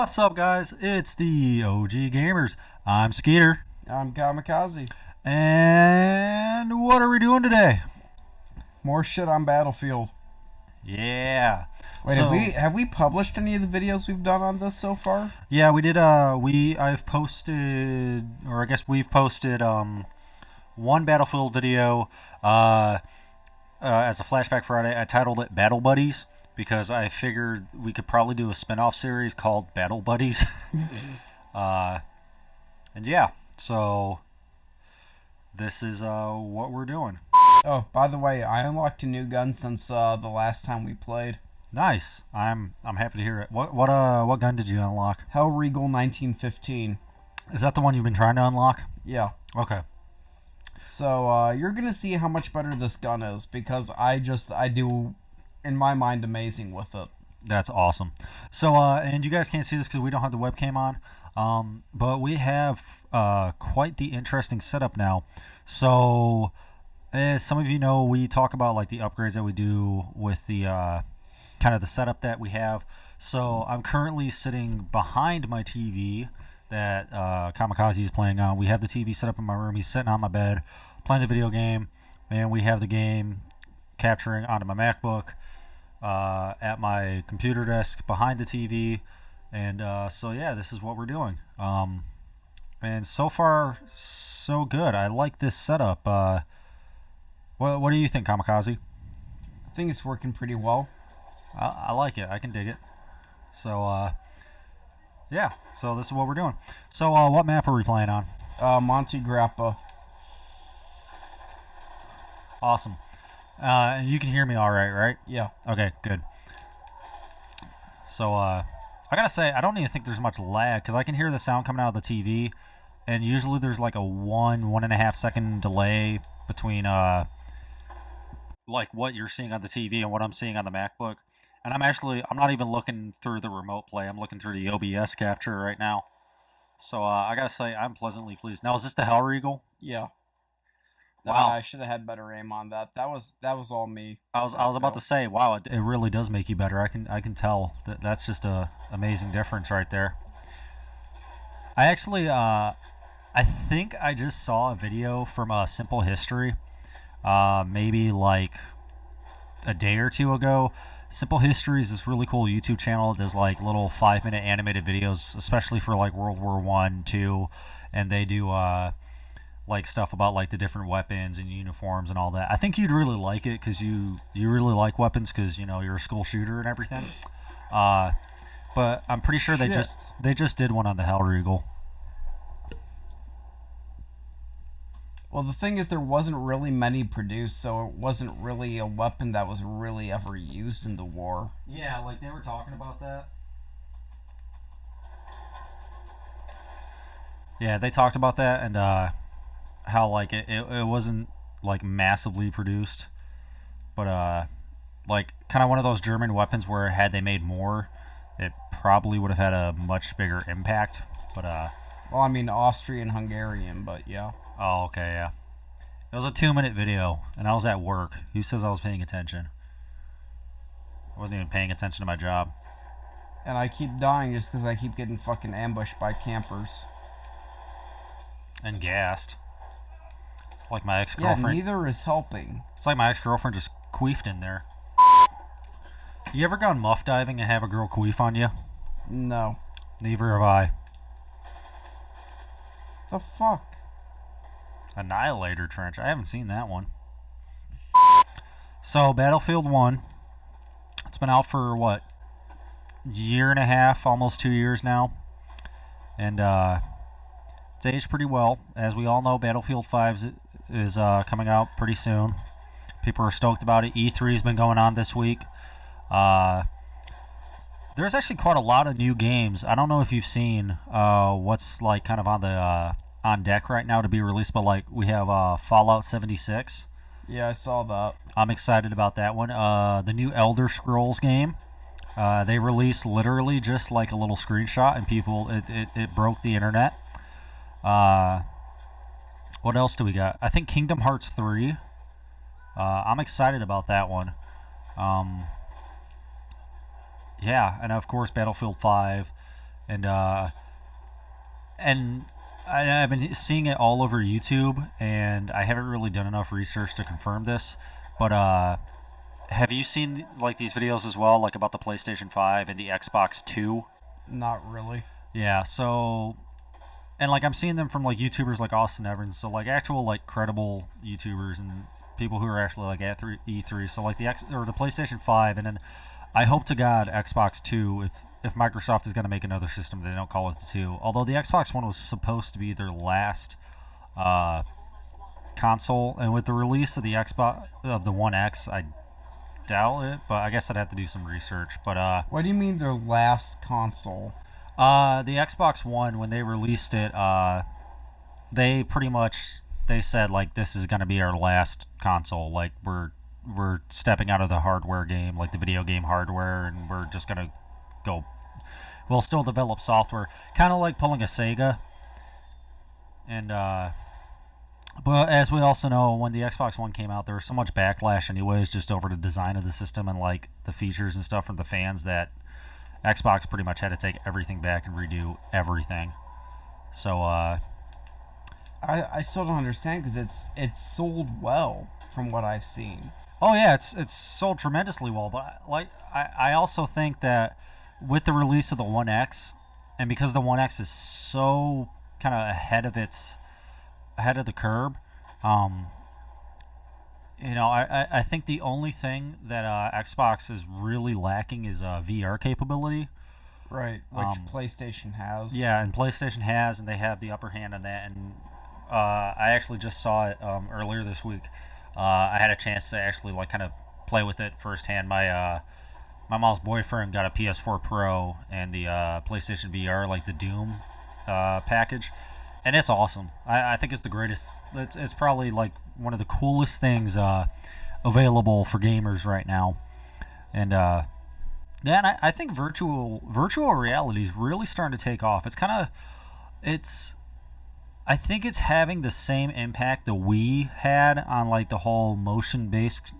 What's up, guys? It's the OG Gamers. I'm Skeeter. I'm Kamikaze. And what are we doing today? More shit on Battlefield. Yeah. Wait, have we published any of the videos we've done on this so far? Yeah, we did. I've posted, or I guess we've posted one Battlefield video as a flashback Friday. I titled it Battle Buddies because I figured we could probably do a spin-off series called Battle Buddies. And yeah, so this is what we're doing. Oh, by the way, I unlocked a new gun since the last time we played. Nice. I'm happy to hear it. What gun did you unlock? Hell Regal 1915. Is that the one you've been trying to unlock? Yeah. Okay. So you're gonna see how much better this gun is because I do, in my mind, amazing with it. That's awesome. So and you guys can't see this because we don't have the webcam on, but we have quite the interesting setup now. So as some of you know, we talk about like the upgrades that we do with the kind of the setup that we have. So I'm currently sitting behind my TV that Kamikaze is playing on. We have the TV set up in my room. He's sitting on my bed playing the video game, and we have the game capturing onto my MacBook at my computer desk behind the TV. And so yeah, this is what we're doing. And so far, so good. I like this setup. What do you think, Kamikaze? I think it's working pretty well. I like it. I can dig it. So yeah, so this is what we're doing. So what map are we playing on? Monte Grappa. Awesome. And you can hear me all right? Yeah. Okay, good. So I gotta say, I don't even think there's much lag because I can hear the sound coming out of the TV, and usually there's like a 1.5 second delay between like what you're seeing on the TV and what I'm seeing on the MacBook. And I'm not even looking through the remote play. I'm looking through the OBS capture right now. So I gotta say, I'm pleasantly pleased. Now, is this the Hell Regal? Yeah. Wow. I should have had better aim on that. That was all me. I was about to say, wow, it really does make you better. I can tell that's just a amazing difference right there. I actually I think I just saw a video from Simple History, maybe like a day or two ago. Simple History is this really cool YouTube channel. It does like little 5-minute animated videos, especially for like World War I, II, and they do like stuff about like the different weapons and uniforms and all that. I think you'd really like it because you really like weapons because you know you're a school shooter and everything. But I'm pretty sure they just did one on the Hell Regal. Well, the thing is, there wasn't really many produced, so it wasn't really a weapon that was really ever used in the war. Yeah, like they were talking about that. Yeah, they talked about that and how like it wasn't like massively produced, but like kind of one of those German weapons where had they made more, it probably would have had a much bigger impact. But well, I mean Austrian, Hungarian, but yeah. Oh, okay, yeah. It was a 2-minute video, and I was at work. Who says I was paying attention? I wasn't even paying attention to my job. And I keep dying just because I keep getting fucking ambushed by campers. And gassed. It's like my ex-girlfriend. Yeah, neither is helping. It's like my ex-girlfriend just queefed in there. You ever gone muff diving and have a girl queef on you? No. Neither have I. The fuck? Annihilator Trench. I haven't seen that one. So, Battlefield 1. It's been out for, what, year and a half, almost 2 years now. And it's aged pretty well. As we all know, Battlefield 5 is coming out pretty soon. People are stoked about it. E3's been going on this week. There's actually quite a lot of new games. I don't know if you've seen what's like kind of on the on deck right now to be released, but like we have Fallout 76. Yeah, I saw that. I'm excited about that one. The new Elder Scrolls game. They released literally just like a little screenshot, and people it broke the internet. What else do we got? I think Kingdom Hearts 3. I'm excited about that one. Yeah, and of course Battlefield 5. and and I've been seeing it all over YouTube, and I haven't really done enough research to confirm this. But have you seen like these videos as well, like about the PlayStation 5 and the Xbox 2? Not really. Yeah, so and like I'm seeing them from like YouTubers like Austin Evans, so like actual like credible YouTubers and people who are actually like at E3. So like the PlayStation 5, and then I hope to God Xbox 2 if Microsoft is going to make another system, they don't call it the 2. Although the Xbox One was supposed to be their last console, and with the release of the Xbox of the One X, I doubt it, but I guess I'd have to do some research. But What do you mean their last console? the Xbox One, when they released it, they pretty much they said like this is going to be our last console. Like we're stepping out of the hardware game, like the video game hardware, and we're just going to go. We'll still develop software, kind of like pulling a Sega. And but as we also know, when the Xbox One came out, there was so much backlash, anyways, just over the design of the system and like the features and stuff from the fans that Xbox pretty much had to take everything back and redo everything. So I still don't understand because it's sold well from what I've seen. oh yeah, it's sold tremendously well. But like I also think that with the release of the One X, and because the One X is so kind of ahead of the curve, I think the only thing that Xbox is really lacking is VR capability. Right, which PlayStation has. Yeah, and PlayStation has, and they have the upper hand on that. And I actually just saw it earlier this week. I had a chance to actually like kind of play with it firsthand. My mom's boyfriend got a PS4 Pro and the PlayStation VR, like the Doom package, and it's awesome. I think it's the greatest. It's probably like one of the coolest things available for gamers right now. And yeah, and I think virtual reality is really starting to take off. I think it's having the same impact the Wii had on like the whole motion-based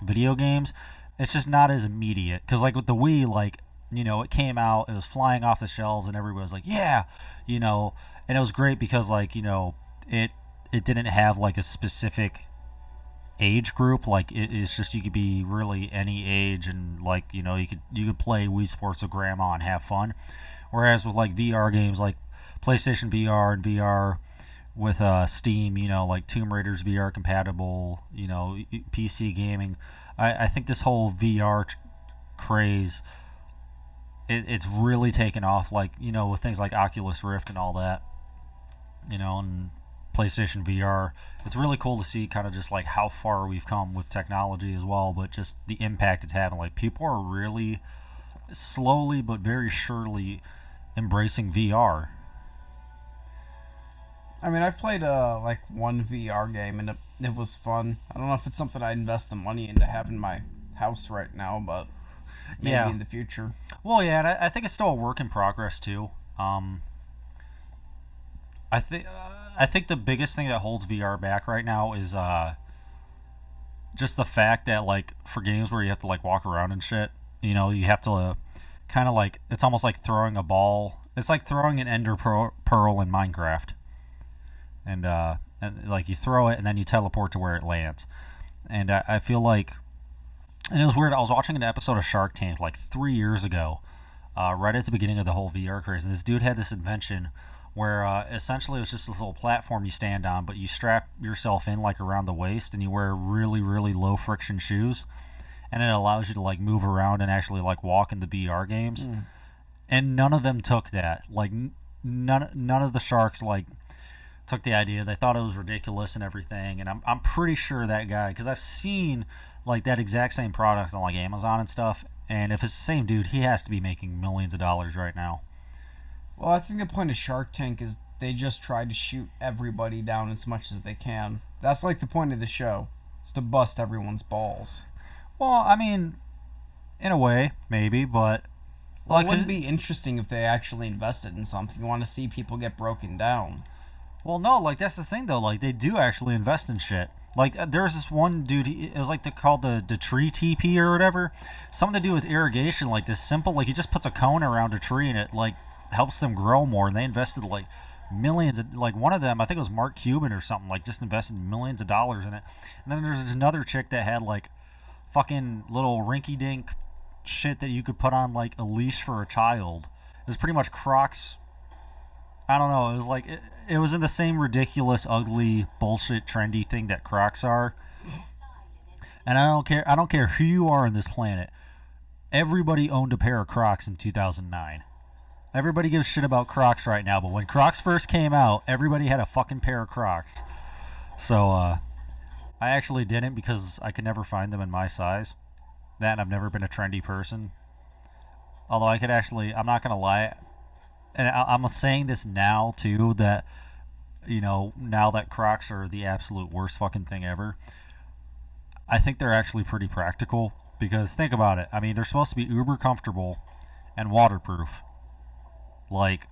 video games. It's just not as immediate, because like with the Wii, like it came out, it was flying off the shelves, and everybody was like, yeah, and it was great because like it didn't have like a specific age group. Like it's just you could be really any age, and like you could play Wii Sports with grandma and have fun. Whereas with like VR games like PlayStation VR and VR with Steam, like Tomb Raider's VR compatible, PC gaming. I think this whole VR craze, it's really taken off, like, with things like Oculus Rift and all that, and PlayStation VR. It's really cool to see kind of just like how far we've come with technology as well, but just the impact it's having. Like people are really slowly but very surely embracing VR. I mean, I've played like one VR game and it was fun. I don't know if it's something I'd invest the money into having in my house right now, but maybe in the future. Well, yeah, and I think it's still a work in progress too. I think the biggest thing that holds VR back right now is just the fact that like for games where you have to like walk around and shit, you have to kind of like, it's almost like throwing a ball. It's like throwing an ender pearl in Minecraft. And like you throw it and then you teleport to where it lands. And I feel like, and it was weird, I was watching an episode of Shark Tank like 3 years ago, right at the beginning of the whole VR craze, and this dude had this invention where essentially it was just this little platform you stand on, but you strap yourself in like around the waist, and you wear really, really low friction shoes, and it allows you to like move around and actually like walk in the VR games. And none of them took that. Like none of the sharks like took the idea. They thought it was ridiculous and everything. And I'm pretty sure that guy, because I've seen like that exact same product on like Amazon and stuff, and if it's the same dude, he has to be making millions of dollars right now. Well, I think the point of Shark Tank is they just try to shoot everybody down as much as they can. That's like the point of the show, is to bust everyone's balls. Well, I mean, in a way, maybe, but like, it wouldn't be interesting if they actually invested in something. You want to see people get broken down. Well, no, like that's the thing though. Like they do actually invest in shit. Like there's this one dude. It was like called the tree TP or whatever. Something to do with irrigation. Like this simple. Like he just puts a cone around a tree and it like helps them grow more. And they invested like millions of, like one of them, I think it was Mark Cuban or something, like just invested millions of dollars in it. And then there's another chick that had like fucking little rinky dink shit that you could put on like a leash for a child. It was pretty much Crocs. I don't know. It was like it was in the same ridiculous, ugly, bullshit, trendy thing that Crocs are. And I don't care. I don't care who you are on this planet. Everybody owned a pair of Crocs in 2009. Everybody gives shit about Crocs right now, but when Crocs first came out, everybody had a fucking pair of Crocs. So I actually didn't because I could never find them in my size. That and I've never been a trendy person. Although I could actually, I'm not gonna lie, and I'm saying this now too, that now that Crocs are the absolute worst fucking thing ever, I think they're actually pretty practical. Because think about it. I mean, they're supposed to be uber comfortable and waterproof. Like,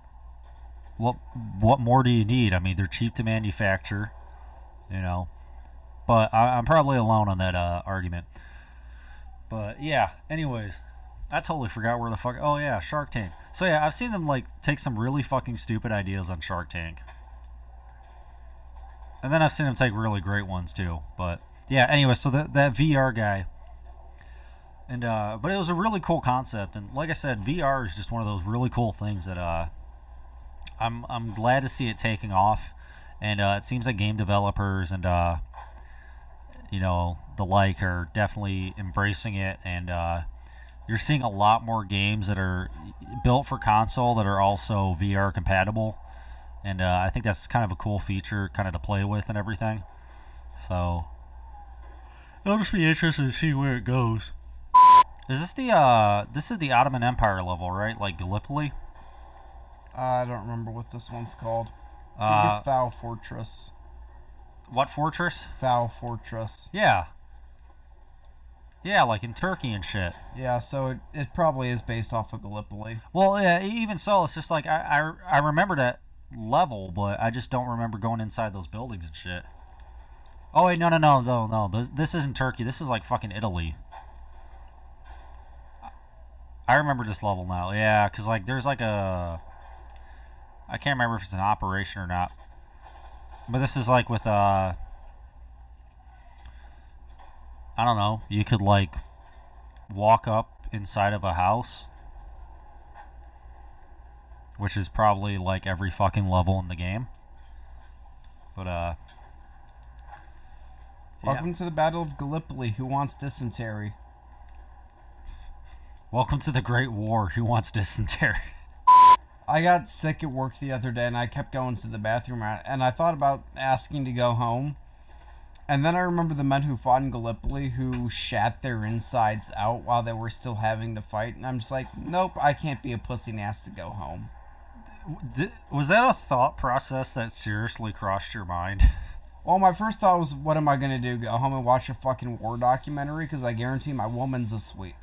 what more do you need? I mean, they're cheap to manufacture, But I'm probably alone on that argument. But yeah, anyways, I totally forgot where the fuck. Oh yeah, Shark Tank. So yeah, I've seen them like take some really fucking stupid ideas on Shark Tank, and then I've seen them take really great ones too. But yeah, anyway, so that VR guy. And but it was a really cool concept, and like I said, VR is just one of those really cool things that I'm glad to see it taking off, and it seems like game developers and the like are definitely embracing it, and you're seeing a lot more games that are built for console that are also VR compatible, and I think that's kind of a cool feature, kind of to play with and everything. So it'll just be interesting to see where it goes. Is this this is the Ottoman Empire level, right? Like Gallipoli? I don't remember what this one's called. I think it's Foul Fortress. What fortress? Foul Fortress. Yeah. Yeah, like in Turkey and shit. Yeah, so it probably is based off of Gallipoli. Well, yeah, even so, it's just like, I remember that level, but I just don't remember going inside those buildings and shit. Oh, wait, no. This isn't Turkey. This is like fucking Italy. I remember this level now. Yeah, because like there's like I can't remember if it's an operation or not. But this is like with I don't know, you could like walk up inside of a house, which is probably like every fucking level in the game. But Welcome to the Battle of Gallipoli. Who wants dysentery? Welcome to the Great War. Who wants dysentery? I got sick at work the other day, and I kept going to the bathroom, and I thought about asking to go home. And then I remember the men who fought in Gallipoli who shat their insides out while they were still having to fight. And I'm just like, nope, I can't be a pussy and ask to go home. Was that a thought process that seriously crossed your mind? Well, my first thought was, what am I going to do? Go home and watch a fucking war documentary? Because I guarantee my woman's asleep.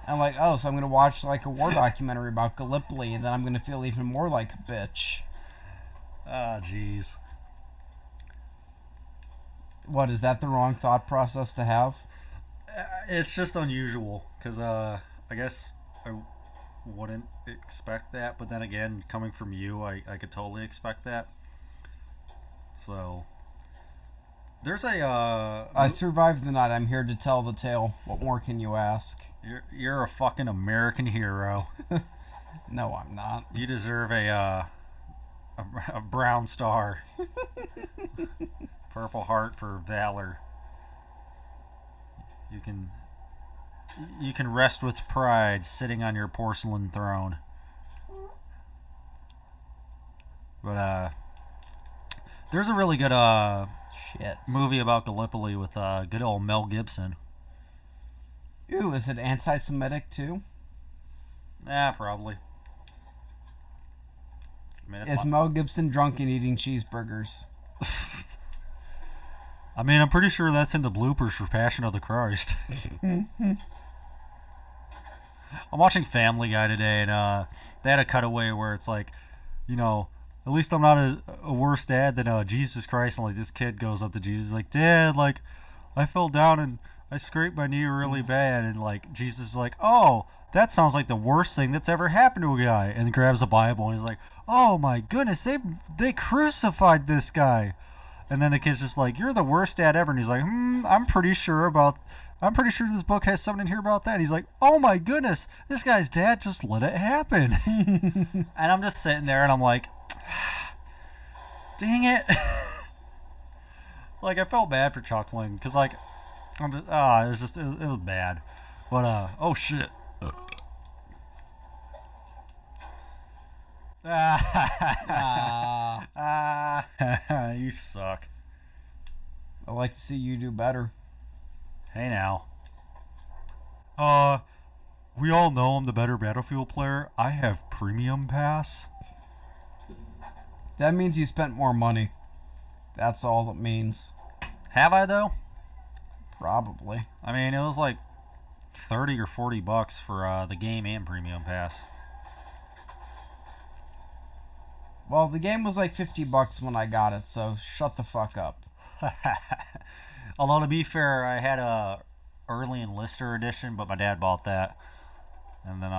I'm like, oh, so I'm going to watch like a war documentary about Gallipoli, and then I'm going to feel even more like a bitch. Ah, jeez. What, is that the wrong thought process to have? It's just unusual, because I guess I wouldn't expect that, but then again, coming from you, I could totally expect that. So, there's I survived the night. I'm here to tell the tale. What more can you ask? You're a fucking American hero. No, I'm not. You deserve a brown star. Purple Heart for valor. You can rest with pride sitting on your porcelain throne. But there's a really good movie about Gallipoli with good old Mel Gibson. Ooh, is it anti-Semitic too? Probably. I mean, is Mel Gibson drunk and eating cheeseburgers? I mean, I'm pretty sure that's in the bloopers for Passion of the Christ. I'm watching Family Guy today, and they had a cutaway where it's like, at least I'm not a worse dad than Jesus Christ. And like this kid goes up to Jesus, like, Dad, like, I fell down and I scraped my knee really bad, and like Jesus is like, oh, that sounds like the worst thing that's ever happened to a guy. And he grabs a Bible and he's like, oh my goodness, they crucified this guy. And then the kid's just like, you're the worst dad ever. And he's like, I'm pretty sure this book has something in here about that. And he's like, oh my goodness, this guy's dad just let it happen. And I'm just sitting there and I'm like, dang it. Like, I felt bad for chuckling because, like, it was bad. But, oh shit. You suck. I'd like to see you do better. Hey now. We all know I'm the better Battlefield player. I have premium pass. That means you spent more money. That's all it means. Have I though? Probably. I mean, it was like $30 or $40 for the game and premium pass. Well, the game was like $50 when I got it, so shut the fuck up. Although to be fair, I had a early enlister edition, but my dad bought that. And then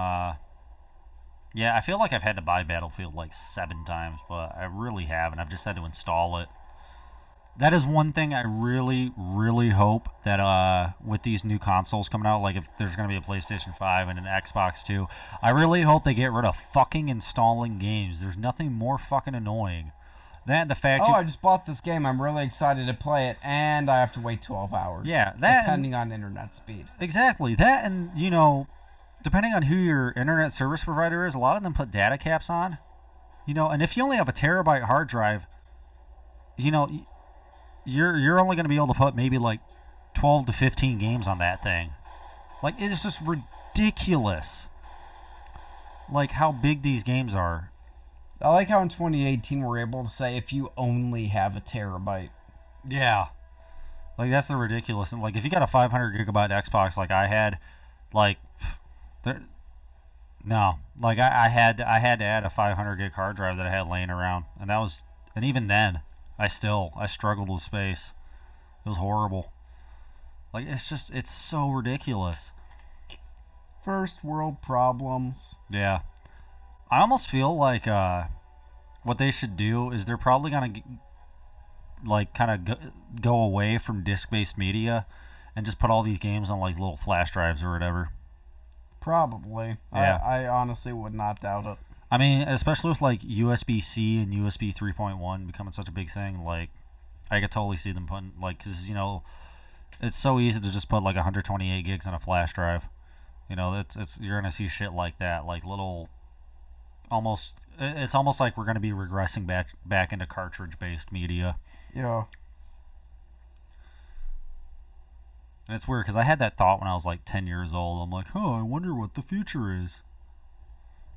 yeah, I feel like I've had to buy Battlefield like 7 times, but I really haven't. I've just had to install it. That is one thing I really, really hope that with these new consoles coming out, like if there's going to be a PlayStation 5 and an Xbox 2, I really hope they get rid of fucking installing games. There's nothing more fucking annoying. That and the fact I just bought this game. I'm really excited to play it, and I have to wait 12 hours. Yeah, that depending on internet speed. Exactly. That and, you know, depending on who your internet service provider is, a lot of them put data caps on. You know, and if you only have a terabyte hard drive, you know, you're only going to be able to put maybe like 12 to 15 games on that thing. Like, it's just ridiculous. Like, how big these games are. I like how in 2018 we're able to say if you only have a terabyte. Yeah. Like, that's the ridiculous. And, like, if you got a 500 gigabyte Xbox like I had, like, no. Like, I had to add a 500 gig hard drive that I had laying around. And even then, I struggled with space. It was horrible. Like, it's so ridiculous. First world problems. Yeah. I almost feel like what they should do is they're probably going to, like, kind of go away from disc-based media and just put all these games on, like, little flash drives or whatever. Probably. Yeah. I honestly would not doubt it. I mean, especially with, like, USB-C and USB 3.1 becoming such a big thing, like, I could totally see them putting, like, because, you know, it's so easy to just put, like, 128 gigs on a flash drive. You know, you're going to see shit like that, like little, it's almost like we're going to be regressing back into cartridge-based media. Yeah. And it's weird, because I had that thought when I was, like, 10 years old. I'm like, oh, I wonder what the future is.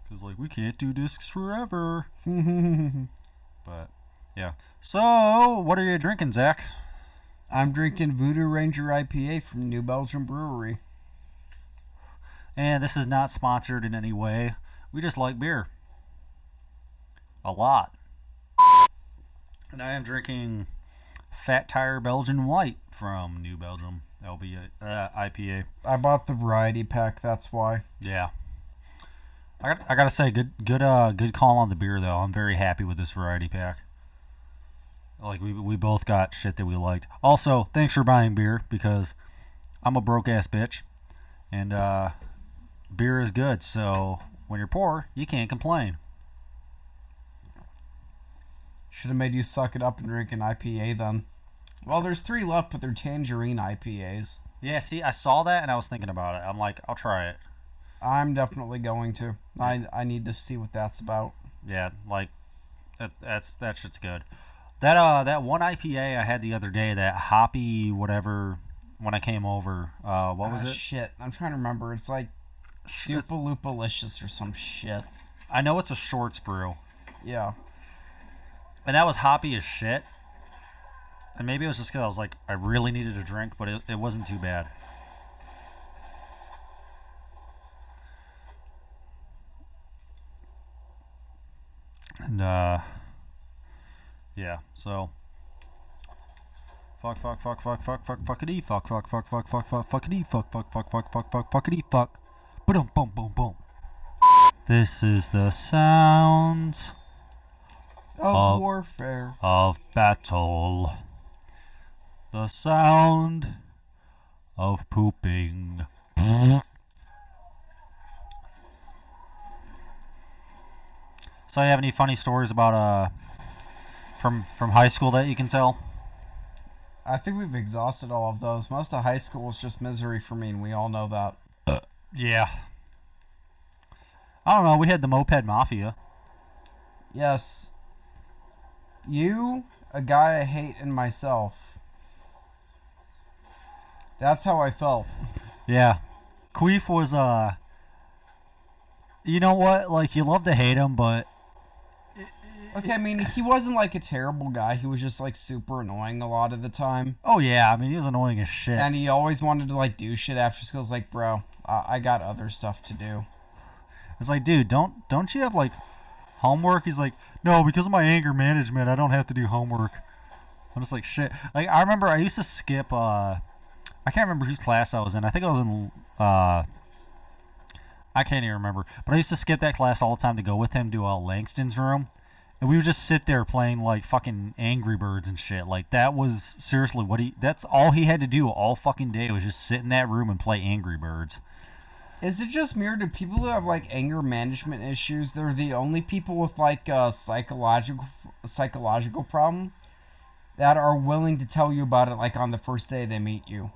Because, like, we can't do discs forever. But, yeah. So, what are you drinking, Zach? I'm drinking Voodoo Ranger IPA from New Belgium Brewery. And this is not sponsored in any way. We just like beer. A lot. And I am drinking Fat Tire Belgian White from New Belgium. That'll be IPA. I bought the variety pack, that's why. Yeah. I gotta say, good call on the beer though. I'm very happy with this variety pack. Like we both got shit that we liked. Also, thanks for buying beer because I'm a broke ass bitch, and beer is good. So when you're poor, you can't complain. Should have made you suck it up and drink an IPA then. Well, there's 3 left, but they're tangerine IPAs. Yeah, see, I saw that and I was thinking about it. I'm like, I'll try it. I'm definitely going to. I need to see what that's about. Yeah, like that shit's good. That one IPA I had the other day, that hoppy whatever, when I came over, what was it? Shit, I'm trying to remember. It's like Loopalicious or some shit. I know it's a Shorts brew. Yeah. And that was hoppy as shit. And maybe it was just because I was like, I really needed a drink, but it wasn't too bad. And, yeah, so. Fuckity, fuck, fuckity, fuck, fuckity, fuck. Boom, boom, boom, boom. This is the sounds of warfare. Of battle. The sound of pooping. So you have any funny stories about from high school that you can tell? I think we've exhausted all of those. Most of high school is just misery for me, and we all know that. Yeah. I don't know. We had the moped mafia. Yes. You, a guy I hate, and myself. That's how I felt. Yeah. Queef was, you know what? Like, you love to hate him, but... Okay, I mean, he wasn't, like, a terrible guy. He was just, like, super annoying a lot of the time. Oh, yeah. I mean, he was annoying as shit. And he always wanted to, like, do shit after school. It's like, bro, I got other stuff to do. It's like, dude, don't you have, like, homework? He's like, no, because of my anger management, I don't have to do homework. I'm just like, shit. Like, I remember I used to skip, I can't remember whose class I was in. I think I was in, I can't even remember. But I used to skip that class all the time to go with him to Langston's room. And we would just sit there playing, like, fucking Angry Birds and shit. Like, that was seriously that's all he had to do all fucking day was just sit in that room and play Angry Birds. Is it just me, or do people who have, like, anger management issues, they're the only people with, like, a psychological problem that are willing to tell you about it, like, on the first day they meet you?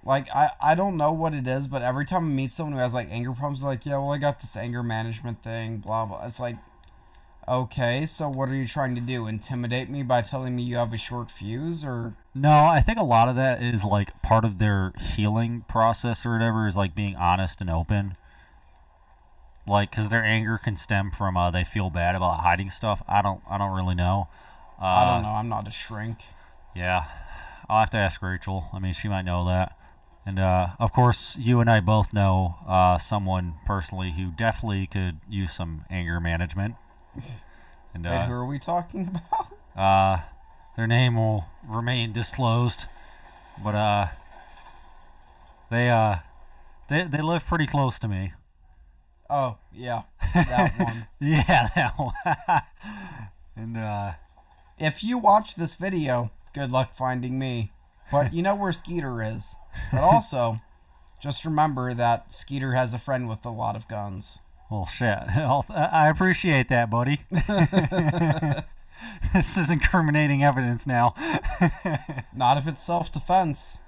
Like, I don't know what it is, but every time I meet someone who has, like, anger problems, they're like, yeah, well, I got this anger management thing, blah, blah. It's like, okay, so what are you trying to do? Intimidate me by telling me you have a short fuse, or... No, I think a lot of that is, like, part of their healing process or whatever is, like, being honest and open. Like, because their anger can stem from they feel bad about hiding stuff. I don't really know. I don't know. I'm not a shrink. Yeah. I'll have to ask Rachel. I mean, she might know that. And, of course, you and I both know someone personally who definitely could use some anger management. And, wait, who are we talking about? Their name will remain disclosed, but they live pretty close to me. Oh yeah, that one. Yeah, that one. And if you watch this video, good luck finding me. But you know where Skeeter is. But also, just remember that Skeeter has a friend with a lot of guns. Well, shit. I appreciate that, buddy. This is incriminating evidence now. Not if it's self-defense.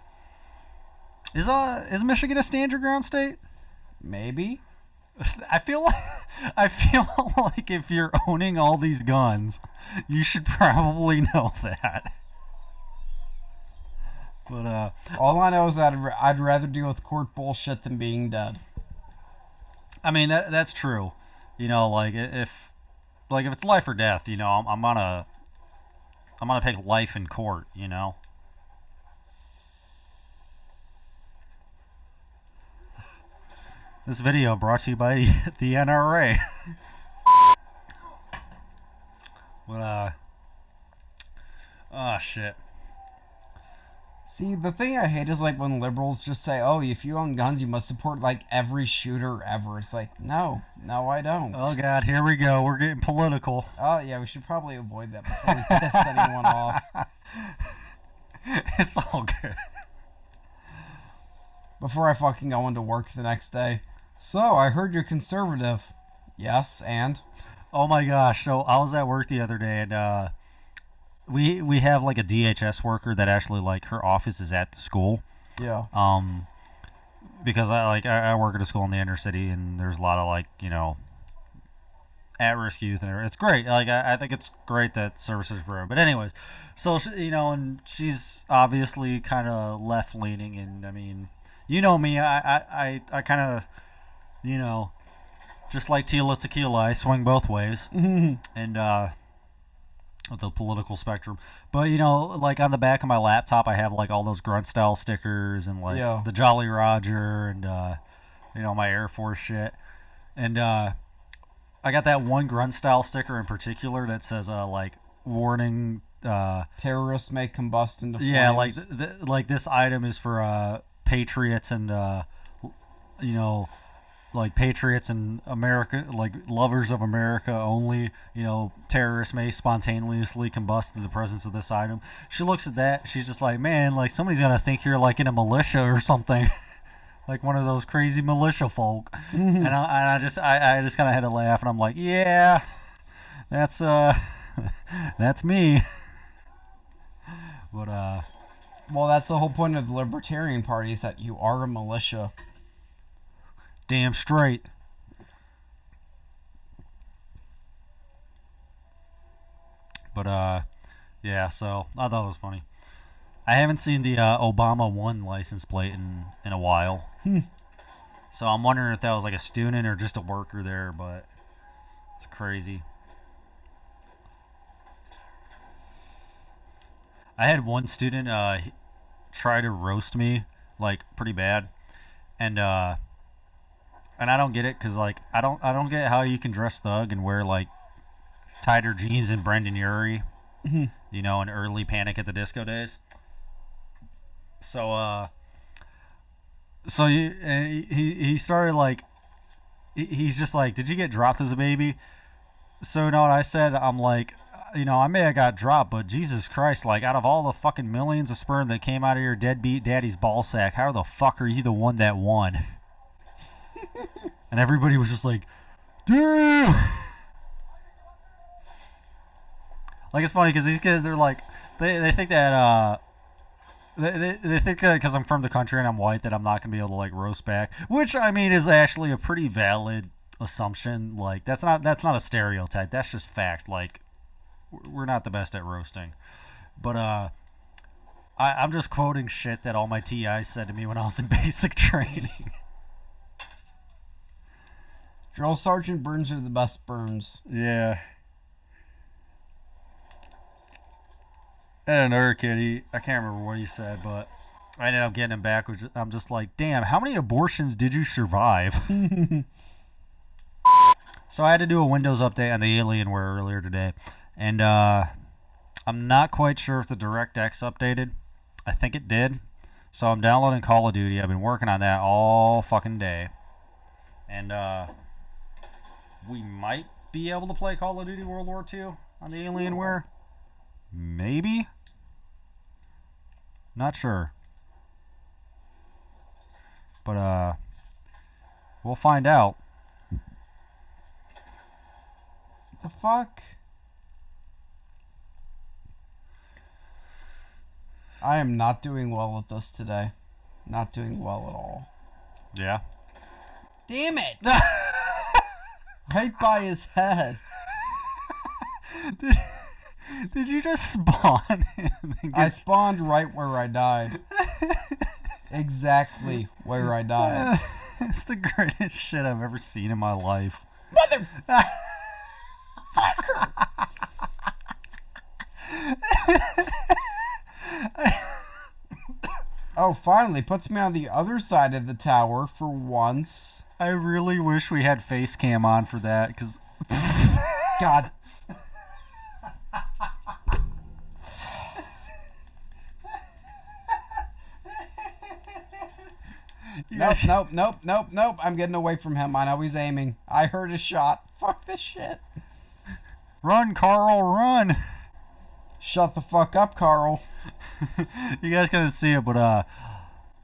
Is Michigan a stand your ground state? Maybe. I feel like if you're owning all these guns, you should probably know that. But all I know is that I'd rather deal with court bullshit than being dead. I mean that's true. You know, like if it's life or death, you know, I'm gonna pick life in court, you know. This video brought to you by the NRA. But oh shit. See, the thing I hate is like when liberals just say, "Oh, if you own guns, you must support like every shooter ever." It's like, no, I don't. Oh God, here we go. We're getting political. Oh yeah, we should probably avoid that before we piss anyone off. It's all good. Before I fucking go into work the next day. So, I heard you're conservative. Yes, and? Oh my gosh, so I was at work the other day and we have like a DHS worker that actually like her office is at the school. Yeah. Because I work at a school in the inner city and there's a lot of like, you know, at-risk youth and it's great. Like I think it's great that services grow. But anyways, so you know, and she's obviously kind of left-leaning and I mean, you know me, I kind of, you know, just like Tila Tequila, I swing both ways. And with the political spectrum. But, you know, like on the back of my laptop, I have like all those grunt style stickers and like the Jolly Roger and, you know, my Air Force shit. And I got that one grunt style sticker in particular that says, like, warning. Terrorists may combust into flames. Yeah, like, like this item is for patriots and you know, like patriots and America, like lovers of America only, terrorists may spontaneously combust in the presence of this item. She looks at that. She's just like, man, like somebody's gonna think you're like in a militia or something, like one of those crazy militia folk. And I just kind of had to laugh, and I'm like, yeah, that's that's me. But Well, that's the whole point of the Libertarian Party, is that you are a militia. damn straight. But yeah. So I thought it was funny. I haven't seen the Obama 1 license plate in a while. So I'm wondering if that was like a student or just a worker there, but it's crazy. I had one student try to roast me like pretty bad, and I don't get it because like I don't get how you can dress thug and wear like tighter jeans and Brendan Urie, in early Panic at the Disco days. So he started like he's just like, did you get dropped as a baby? So what I said, I'm like, I may have got dropped, but Jesus Christ, like out of all the fucking millions of sperm that came out of your deadbeat daddy's ball sack, how the fuck are you the one that won? And everybody was just like, dude. Like, it's funny because these kids, they're like, they think that they think that because I'm from the country and I'm white that I'm not gonna be able to like roast back, which I mean is actually a pretty valid assumption. Like that's not a stereotype. That's just fact. Like we're not the best at roasting, but I'm just quoting shit that all my TIs said to me when I was in basic training. Drill Sergeant burns are the best burns. Yeah. And another kid, I can't remember what he said, but I ended up getting him back. I'm just like, damn, how many abortions did you survive? So I had to do a Windows update on the Alienware earlier today, and I'm not quite sure if the DirectX updated. I think it did. So I'm downloading Call of Duty. I've been working on that all fucking day, and we might be able to play Call of Duty World War II on the Alienware. Maybe. Not sure. But we'll find out. The fuck? I am not doing well at this today. Not doing well at all. Yeah. Damn it! Right by his head. Did you just spawn? I spawned right where I died. Exactly where I died. It's the greatest shit I've ever seen in my life. Mother... Oh, finally puts me on the other side of the tower for once. I really wish we had face cam on for that, because... God. Nope. I'm getting away from him. I know he's aiming. I heard a shot. Fuck this shit. Run, Carl, run! Shut the fuck up, Carl. You guys couldn't see it, but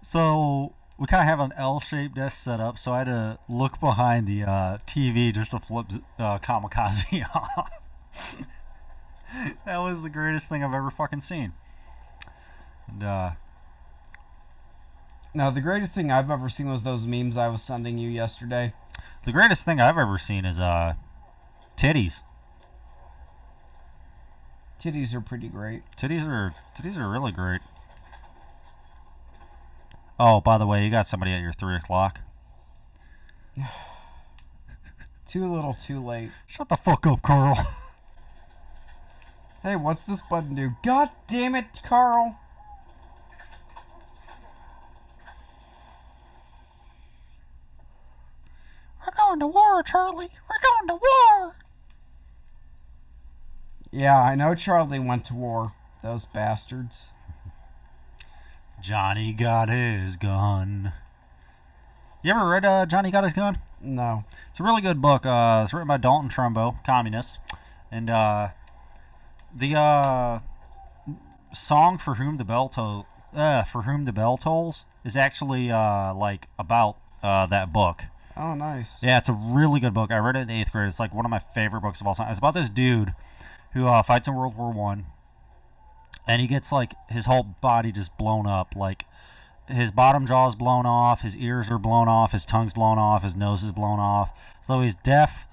so we kind of have an L-shaped desk set up, so I had to look behind the TV just to flip Kamikaze off. That was the greatest thing I've ever fucking seen. And no, the greatest thing I've ever seen was those memes I was sending you yesterday. The greatest thing I've ever seen is titties. Titties are pretty great. Titties are really great. Oh, by the way, you got somebody at your 3 o'clock. Too little, too late. Shut the fuck up, Carl. Hey, what's this button do? God damn it, Carl. We're going to war, Charlie. We're going to war. Yeah, I know Charlie went to war. Those bastards. Johnny got his gun. You ever read Johnny Got His Gun? No. It's a really good book. It's written by Dalton Trumbo, communist, and the song For Whom the Bell Tolls is actually like about that book. Oh, nice. Yeah, it's a really good book. I read it in 8th grade. It's like one of my favorite books of all time. It's about this dude who fights in World War One, and he gets like his whole body just blown up. Like his bottom jaw is blown off, his ears are blown off, his tongue's blown off, his nose is blown off. So he's deaf,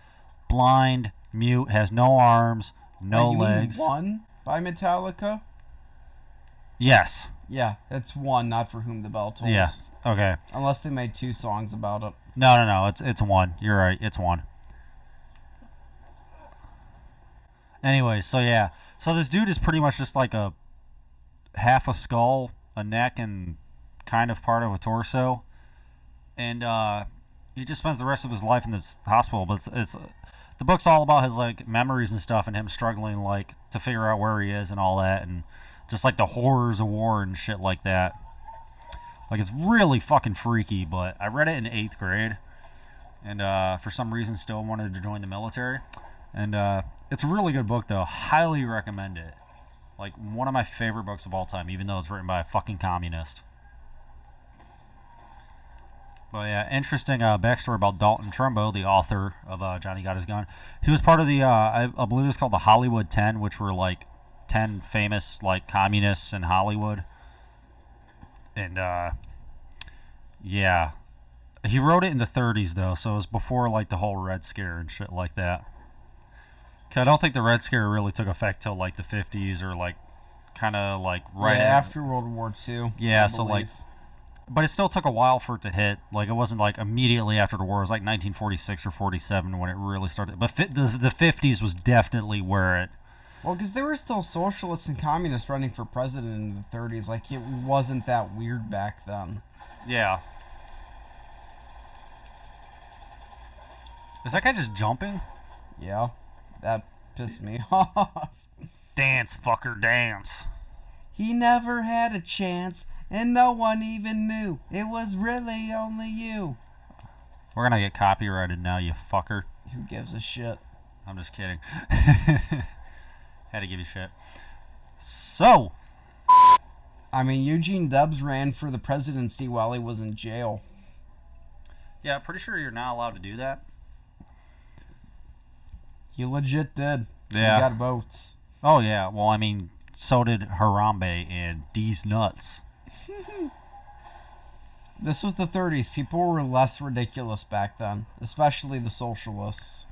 blind, mute, has no arms, no legs. Mean One by Metallica? Yes. Yeah, it's One, not For Whom the Bell Tolls. Yeah. Okay. Unless they made 2 songs about it. No. It's One. You're right. It's One. Anyway, so yeah. So this dude is pretty much just like a half a skull, a neck, and kind of part of a torso. And he just spends the rest of his life in this hospital. But it's the book's all about his like memories and stuff, and him struggling like to figure out where he is and all that, and just like the horrors of war and shit like that. Like it's really fucking freaky. But I read it in 8th grade, and for some reason still wanted to join the military. And it's a really good book though. Highly recommend it. Like one of my favorite books of all time, even though it's written by a fucking communist. But yeah, interesting backstory about Dalton Trumbo, the author of Johnny Got His Gun. He was part of the, I believe it was called the Hollywood 10, which were like 10 famous like communists in Hollywood. And yeah, he wrote it in the 30s though, so it was before like the whole Red Scare and shit like that. 'Cause I don't think the Red Scare really took effect till like the 50s or like kind of like right after World War II. Yeah, so like, but it still took a while for it to hit. Like it wasn't like immediately after the war. It was like 1946 or 47 when it really started. But the 50s was definitely where it. Well, because there were still socialists and communists running for president in the 30s. Like it wasn't that weird back then. Yeah. Is that guy just jumping? Yeah. That pissed me off. Dance, fucker, dance. He never had a chance, and no one even knew. It was really only you. We're gonna get copyrighted now, you fucker. Who gives a shit? I'm just kidding. Had to give you shit. So. I mean, Eugene Debs ran for the presidency while he was in jail. Yeah, pretty sure you're not allowed to do that. He legit did. Yeah. He got votes. Oh, yeah. Well, I mean, so did Harambe and D's Nuts. This was the 30s. People were less ridiculous back then, especially the socialists.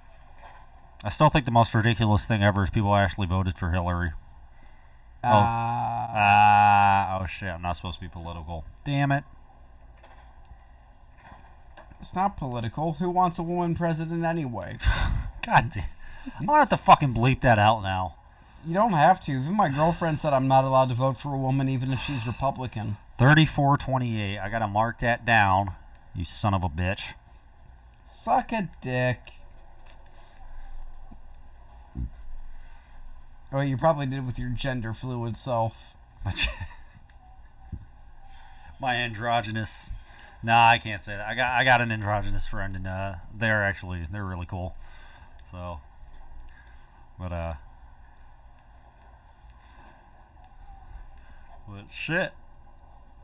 I still think the most ridiculous thing ever is people actually voted for Hillary. Oh, shit. I'm not supposed to be political. Damn it. It's not political. Who wants a woman president anyway? God damn. I'm going to have to fucking bleep that out now. You don't have to. Even my girlfriend said I'm not allowed to vote for a woman even if she's Republican. 3428. I got to mark that down, you son of a bitch. Suck a dick. Oh, you probably did with your gender fluid self. My androgynous. Nah, I can't say that. I got an androgynous friend, and they're really cool. So, but shit.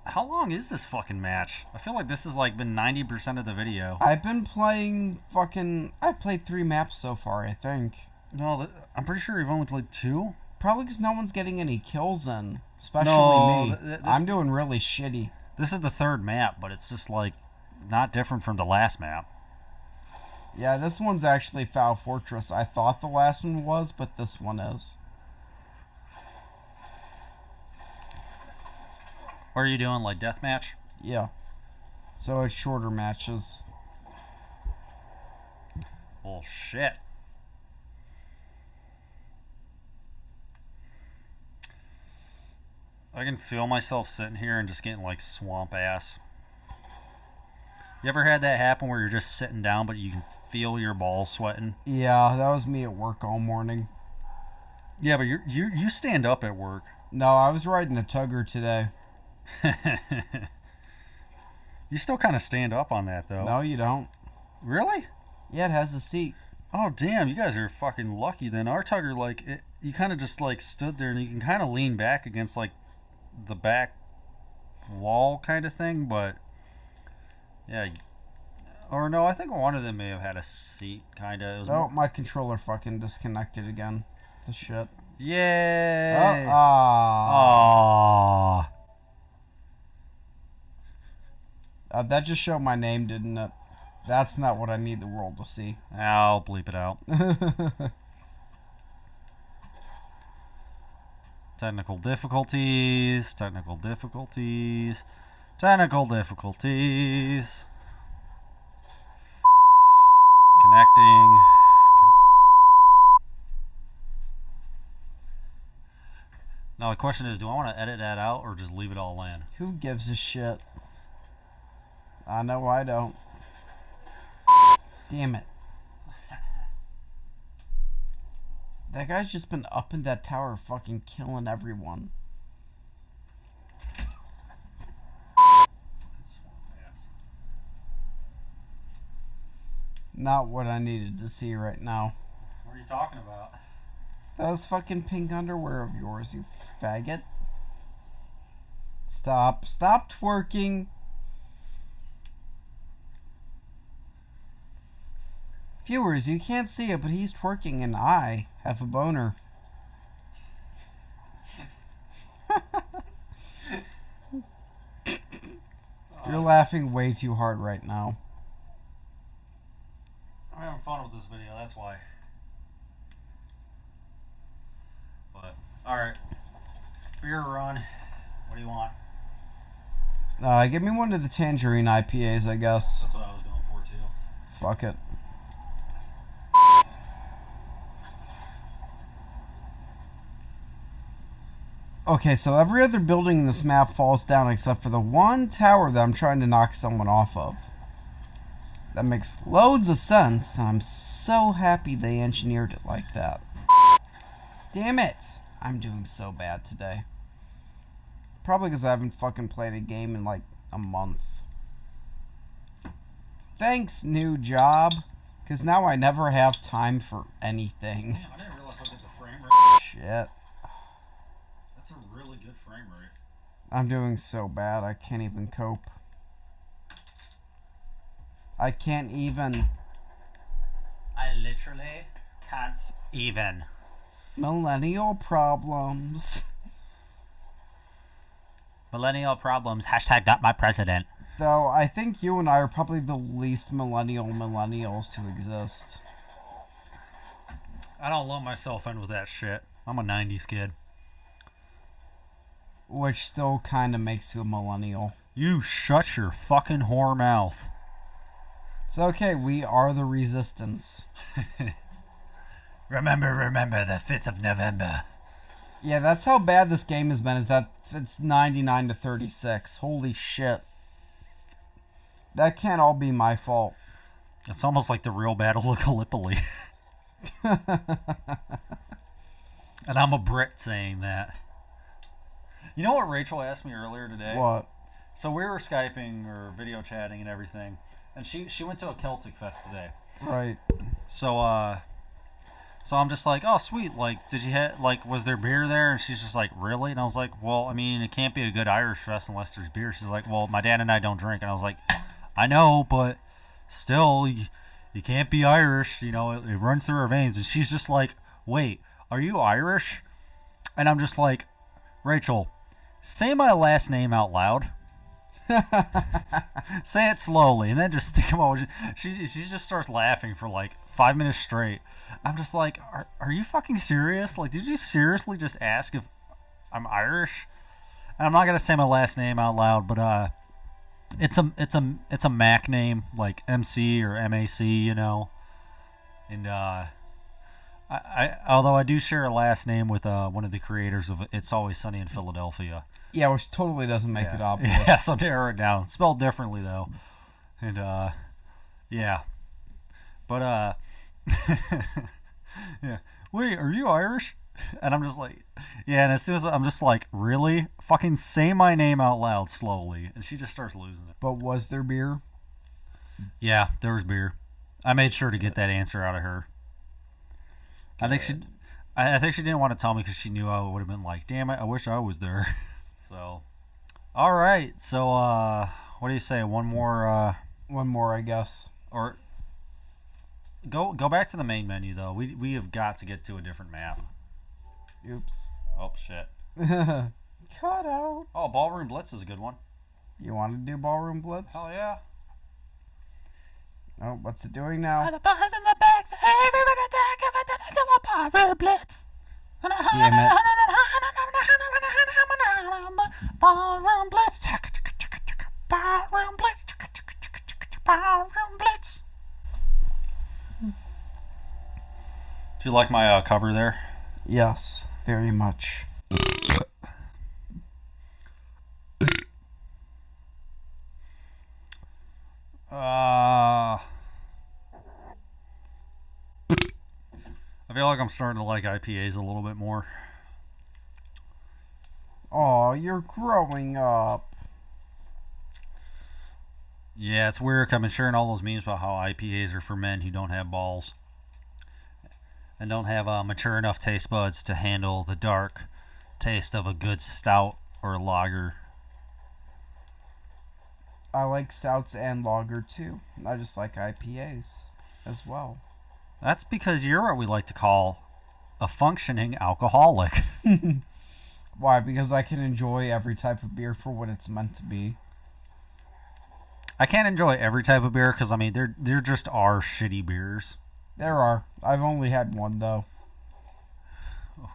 How long is this fucking match? I feel like this has like been 90% of the video. I've been playing I played 3 maps so far, I think. No, I'm pretty sure you've only played 2. Probably because no one's getting any kills in, especially me. I'm doing really shitty. This is the 3rd map, but it's just like not different from the last map. Yeah, this one's actually Foul Fortress. I thought the last one was, but this one is. What are you doing, like deathmatch? Yeah. So it's shorter matches. Well, shit. I can feel myself sitting here and just getting like swamp ass. You ever had that happen where you're just sitting down but you can feel your balls sweating? Yeah, that was me at work all morning. Yeah, but you stand up at work. No, I was riding the tugger today. You still kind of stand up on that, though. No, you don't. Really? Yeah, it has a seat. Oh, damn. You guys are fucking lucky then. Our Tugger, like, you kind of just, like, stood there and you can kind of lean back against, like, the back wall kind of thing, but, yeah. Or no, I think one of them may have had a seat, kind of. Oh, my controller fucking disconnected again. The shit. Yay! Oh, ah. That just showed my name, didn't it? That's not what I need the world to see. I'll bleep it out. Technical difficulties. Technical difficulties. Technical difficulties. Connecting. Now the question is, do I want to edit that out or just leave it all in? Who gives a shit? I know I don't. Damn it. That guy's just been up in that tower fucking killing everyone. Not what I needed to see right now. What are you talking about? Those fucking pink underwear of yours, you faggot. Stop. Stop twerking. Viewers, you can't see it, but he's twerking and I have a boner. You're laughing way too hard right now. I'm having fun with this video, that's why. But, alright. Beer run. What do you want? Give me one of the tangerine IPAs, I guess. That's what I was going for, too. Fuck it. Okay, so every other building in this map falls down except for the one tower that I'm trying to knock someone off of. That makes loads of sense, and I'm so happy they engineered it like that. Damn it! I'm doing so bad today. Probably because I haven't fucking played a game in like a month. Thanks, new job. Because now I never have time for anything. Damn, I didn't realize I get the frame rate. Shit. That's a really good frame rate. I'm doing so bad, I can't even cope. I can't even. I literally can't even. Millennial problems. Millennial problems. Hashtag not my president. Though, I think you and I are probably the least millennials to exist. I don't lump myself in with that shit. I'm a 90s kid. Which still kind of makes you a millennial. You shut your fucking whore mouth. It's okay, we are the resistance. Remember the 5th of November. Yeah, that's how bad this game has been, is that it's 99 to 36. Holy shit. That can't all be my fault. It's almost like the real Battle of Gallipoli. And I'm a Brit saying that. You know what Rachel asked me earlier today? What? So we were Skyping or video chatting and everything, and she went to a Celtic Fest today. Right. So I'm just like, oh sweet, like did you have like was there beer there? And she's just like, really? And I was like, well, I mean, it can't be a good Irish fest unless there's beer. She's like, well, my dad and I don't drink. And I was like, I know, but still, you can't be Irish. You know, it runs through our veins. And she's just like, wait, are you Irish? And I'm just like, Rachel, say my last name out loud. Say it slowly, and then just think about what she just starts laughing for like 5 minutes straight. I'm just like, are you fucking serious? Like, did you seriously just ask if I'm Irish? And I'm not gonna say my last name out loud, but it's a Mac name, like MC or MAC, you know. And I although I do share a last name with one of the creators of It's Always Sunny in Philadelphia. Yeah, which totally doesn't make it obvious. Yeah, so narrow it down. Spelled differently though. And yeah. But yeah. Wait, are you Irish? And I'm just like, yeah. And as soon as I'm just like, really? Fucking say my name out loud slowly. And she just starts losing it. But was there beer? Yeah, there was beer. I made sure to get that answer out of her. I think she didn't want to tell me because she knew I would have been like, damn it, I wish I was there. So, all right. So, what do you say? One more. One more, I guess. Or go back to the main menu though. We have got to get to a different map. Oops. Oh shit. Cut out. Oh, Ballroom Blitz is a good one. You want to do Ballroom Blitz? Hell yeah. Oh, what's it doing now? The bus in the back, everyone attack, Ballroom Blitz. Damn it. Ballroom Blitz. Ballroom Blitz. Ballroom Blitz. Do you like my cover there? Yes, very much. I feel like I'm starting to like IPAs a little bit more. Oh, you're growing up. Yeah, it's weird. I've been sharing all those memes about how IPAs are for men who don't have balls and don't have mature enough taste buds to handle the dark taste of a good stout or a lager. I like stouts and lager too. I just like IPAs as well. That's because you're what we like to call a functioning alcoholic. Why? Because I can enjoy every type of beer for what it's meant to be. I can't enjoy every type of beer because, I mean, there just are shitty beers. There are. I've only had one, though.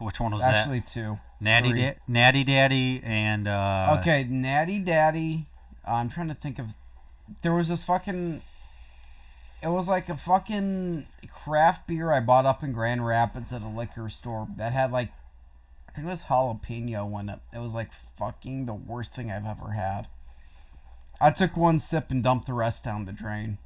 Which one was Actually, that? two. Natty Daddy and... Okay, Natty Daddy. I'm trying to think of... There was this fucking... It was like a fucking craft beer I bought up in Grand Rapids at a liquor store that had like, I think it was jalapeno in it. It was like fucking the worst thing I've ever had. I took one sip and dumped the rest down the drain.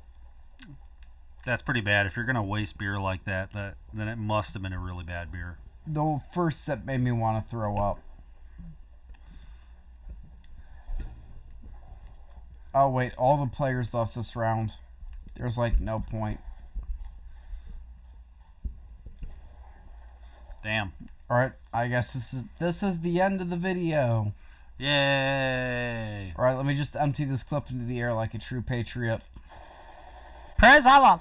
That's pretty bad. If you're going to waste beer like that, then it must have been a really bad beer. The first sip made me want to throw up. Oh wait, all the players left this round. There's like no point. Damn. Alright, I guess this is the end of the video. Yay. Alright, let me just empty this clip into the air like a true patriot. Praise Allah.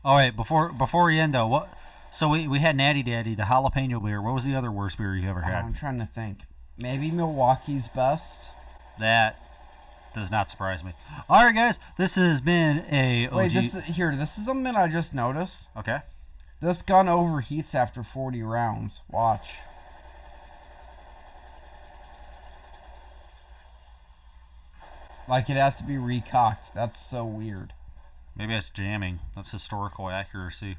All right, before we end though, what? So we had Natty Daddy, the jalapeno beer. What was the other worst beer you ever had? I'm trying to think. Maybe Milwaukee's Best. That does not surprise me. All right, guys, this has been a OG. Wait, this is something I just noticed. Okay. This gun overheats after 40 rounds. Watch. Like it has to be recocked. That's so weird. Maybe that's jamming. That's historical accuracy.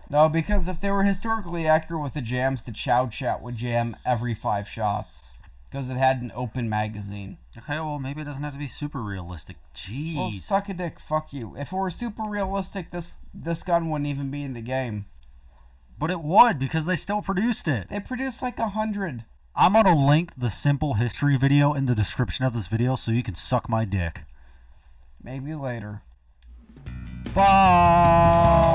No, because if they were historically accurate with the jams, the Chow Chat would jam every 5 shots. Because it had an open magazine. Okay, well, maybe it doesn't have to be super realistic. Jeez. Well, suck a dick. Fuck you. If it were super realistic, this gun wouldn't even be in the game. But it would, because they still produced it. They produced like 100. I'm going to link the simple history video in the description of this video so you can suck my dick. Maybe later. Bye!